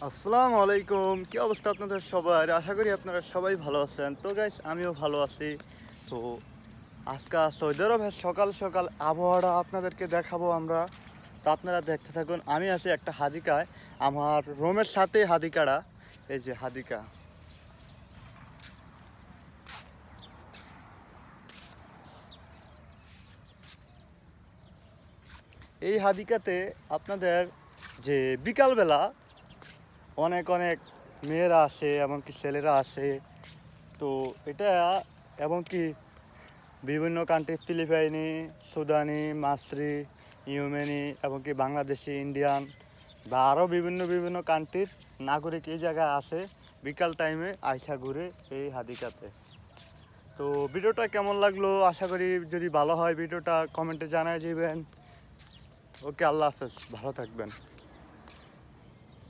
আসসালামু আলাইকুম, কি অবস্থা আপনাদের সবার? আশা করি আপনারা সবাই ভালো আছেন। তো গাইস, আমিও ভালো আছি। তো আজকে সৌদি আরবের সকাল সকাল আবহাওয়াটা আপনাদেরকে দেখাবো আমরা। তো আপনারা দেখতে থাকুন। আমি আছি একটা হাদিকায়, আমার রুমের সাথে হাদিকাটা। এই যে হাদিকা, এই হাদিকাতে আপনাদের যে বিকালবেলা অনেক অনেক মেয়েরা আসে, এমনকি ছেলেরা আসে। তো এটা এমনকি বিভিন্ন কান্ট্রি, ফিলিপাইনি, সুদানি, মাসরি, ইয়েমেনি, এমনকি বাংলাদেশি, ইন্ডিয়ান বা আরও বিভিন্ন বিভিন্ন কান্ট্রির নাগরিক এই জায়গায় আসে বিকাল টাইমে আইসা ঘুরে এই হাদিকাতে। তো ভিডিওটা কেমন লাগলো, আশা করি যদি ভালো হয় ভিডিওটা কমেন্টে জানাই দিবেন। ওকে, আল্লাহ হাফেজ, ভালো থাকবেন।